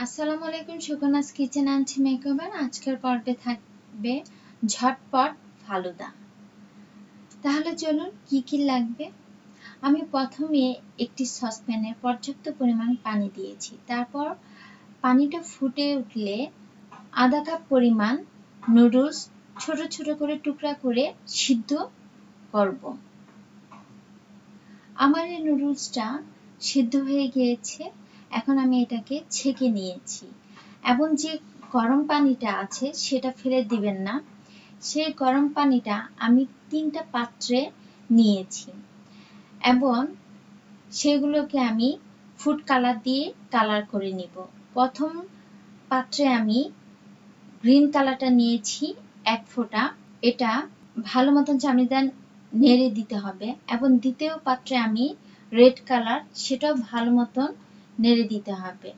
আসসালামু আলাইকুম, সুকনাস kitchen and makeover. আজকের পর্বে থাকবে ঝটপট ফালুদা। তাহলে চলুন কি কি লাগবে। আমি প্রথমে একটি সসপ্যানে পর্যাপ্ত পরিমাণ পানি দিয়েছি। তারপর পানিটা ফুটে উঠলে আধা কাপ পরিমাণ নুডলস ছোট ছোট করে টুকরা করে সিদ্ধ করব। আমার এই নুডলসটা সিদ্ধ হয়ে গিয়েছে। এখন আমি এটাকে ছেঁকে নিয়েছি এবং যে গরম পানিটা আছে সেটা ফেলে দিবেন না। সেই গরম পানিটা আমি 3টা পাত্রে নিয়েছি এবং সেগুলোকে আমি ফুড কালার দিয়ে কালার করে নিব। প্রথম পাত্রে আমি গ্রিন কালারটা নিয়েছি 1 ফোঁটা। এটা ভালো মতন চামচে নেড়ে দিতে হবে এবং দ্বিতীয় পাত্রে আমি রেড কালার, সেটাও ভালো মতন নেড়ে দিতে হবে।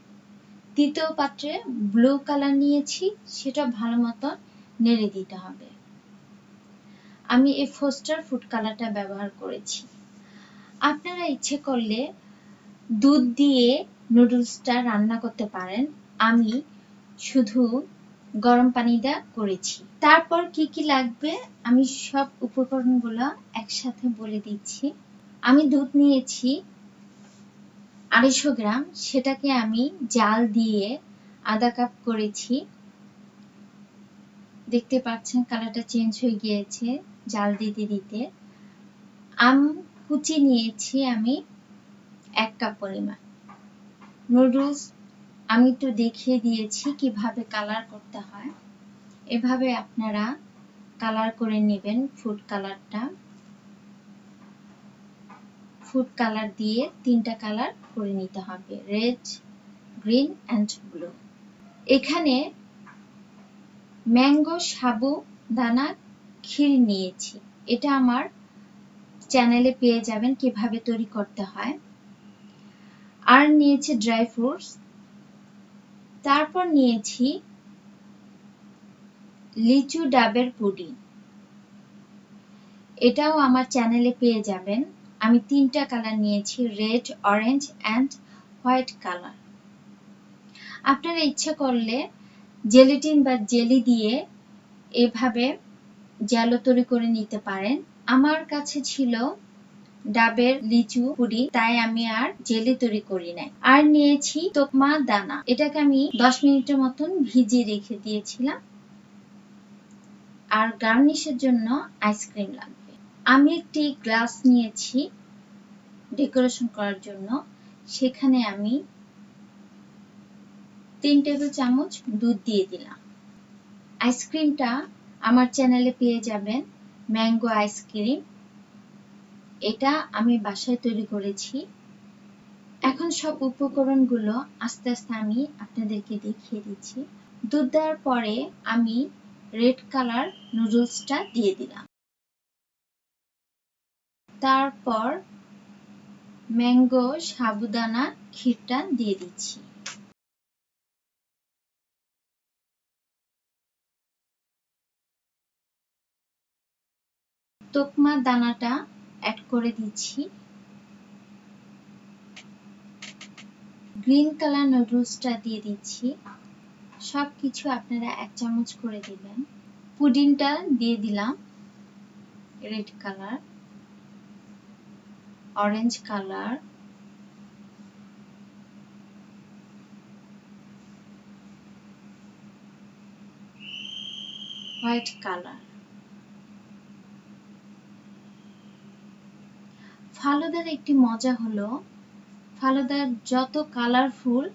তৃতীয় পাত্রে ব্লু কালার নিয়েছি, সেটা ভালো মতন নেড়ে দিতে হবে। আমি এই ফোস্টার ফুড কালারটা ব্যবহার করেছি। আপনারা ইচ্ছে করলে দুধ দিয়ে নুডলসটা রান্না করতে পারেন। আমি শুধু গরম পানিটা করেছি। তারপর কি কি লাগবে আমি সব উপকরণগুলো একসাথে বলে দিচ্ছি। আমি দুধ নিয়েছি 250 গ্রাম, সেটাকে আমি জাল দিয়ে আধা কাপ করেছি। দেখতে পাচ্ছেন কালারটা চেঞ্জ হয়ে গিয়েছে জাল দিতে দিতে। আম কুচি নিয়েছি আমি 1 কাপ পরিমাণ। নুডলস আমি তো দেখিয়ে দিয়েছি কিভাবে কালার করতে হয়। এভাবে আপনারা কালার করে নেবেন। ফুড কালার দিয়ে 3টা কালার করে নিতে হবে, রেড, গ্রিন অ্যান্ড ব্লু। এখানে ম্যাঙ্গো সাবুদানা ক্ষীর নিয়েছি। এটা আমার চ্যানেলে পেয়ে যাবেন কিভাবে তৈরি করতে হয়। আর নিয়েছি ড্রাই ফ্রুটস। তারপর নিয়েছি লিচু ডাবের পুডিং। এটাও আমার চ্যানেলে পেয়ে যাবেন। আমি 3টা কালার নিয়েছি, red, orange and white colour. আপনারা ইচ্ছে করলে জেলিটিন বা জেলি দিয়ে এভাবে জ্যালো তৈরি করে নিতে পারেন। আমার কাছে ছিল ডাবের লিচু পুডিং, তাই আমি আর জেলি তৈরি করি নাই। আর নিয়েছি তোকমা দানা, এটাকে আমি 10 মিনিটের মতন ভিজিয়ে রেখে দিয়েছিলাম। আর গার্নিশের জন্য আইসক্রিম লাগবে। আমি একটি গ্লাস নিয়েছি ডেকোরেশন করার জন্য। সেখানে আমি 3 টেবিল চামচ দুধ দিয়ে দিলাম। আইসক্রিমটা আমার চ্যানেলে পেয়ে যাবেন, ম্যাঙ্গো আইসক্রিম। এটা আমি বাসায় তৈরি করেছি। এখন সব উপকরণগুলো আস্তে আস্তে আমি আপনাদেরকে দেখিয়ে দিচ্ছি। দুধ দেওয়ার পরে আমি রেড কালার নুডলসটা দিয়ে দিলাম। তারপর ম্যাঙ্গো সাবুদানা ক্ষীরটা দিয়ে দিচ্ছি। তোকমা দানাটা অ্যাড করে দিচ্ছি। গ্রিন কালার নুডলসটা দিয়ে দিচ্ছি। সবকিছু আপনারা 1 চামচ করে দিবেন। পুডিংটা দিয়ে দিলাম, red colour, orange colour, white colour. ফালুদার একটি মজা হলো ফালুদার যত কালারফুল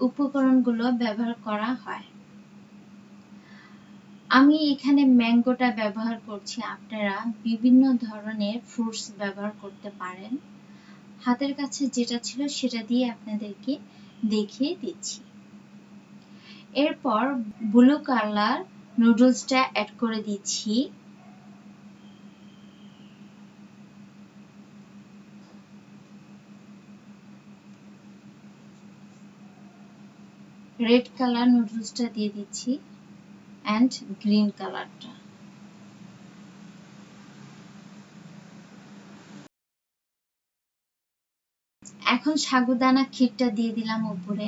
উপকরণগুলো ব্যবহার করা হয়। আমি এখানে ম্যাঙ্গোটা ব্যবহার করছি, আপনারা বিভিন্ন ধরনের ফ্রুটস ব্যবহার করতে পারেন। হাতের কাছে যেটা ছিল সেটা দিয়ে আপনাদেরকে দেখিয়ে দিচ্ছি। এরপর ব্লু কালার নুডলসটা অ্যাড করে দিচ্ছি। রেড কালার নুডলসটা দিয়ে দিচ্ছি অ্যান্ড গ্রিন কালারটা। এখন সাগুদানা ক্ষীরটা দিয়ে দিলাম উপরে।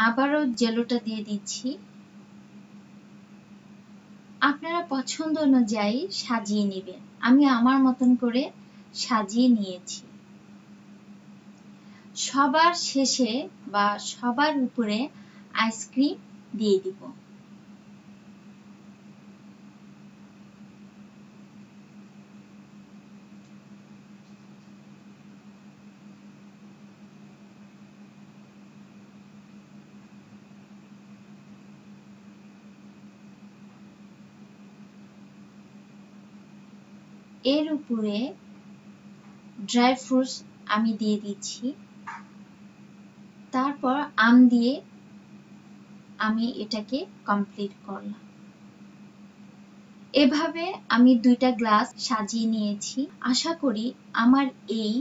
আবারও জেলোটা দিয়ে দিচ্ছি। আপনারা পছন্দ অনুযায়ী সাজিয়ে নেবেন। আমি আমার মতন করে সাজিয়ে নিয়েছি। সবার শেষে বা সবার উপরে আইসক্রিম দিয়ে দিব। এর উপরে ড্রাই ফ্রুটস আমি দিয়ে দিচ্ছি। তারপর আম দিয়ে আমি এটাকে কমপ্লিট করলাম। এভাবে আমি 2টা গ্লাস সাজিয়ে নিয়েছি। আশা করি আমার এই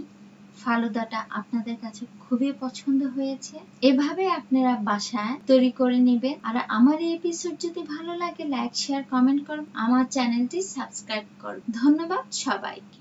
ফালুদাটা আপনাদের কাছে খুবই পছন্দ হয়েছে। এভাবে আপনারা বাসায় তৈরি করে নেবেন। আর আমার এই এপিসোড যদি ভালো লাগে লাইক শেয়ার কমেন্ট করুন, আমার চ্যানেলটি সাবস্ক্রাইব করুন। ধন্যবাদ সবাইকে।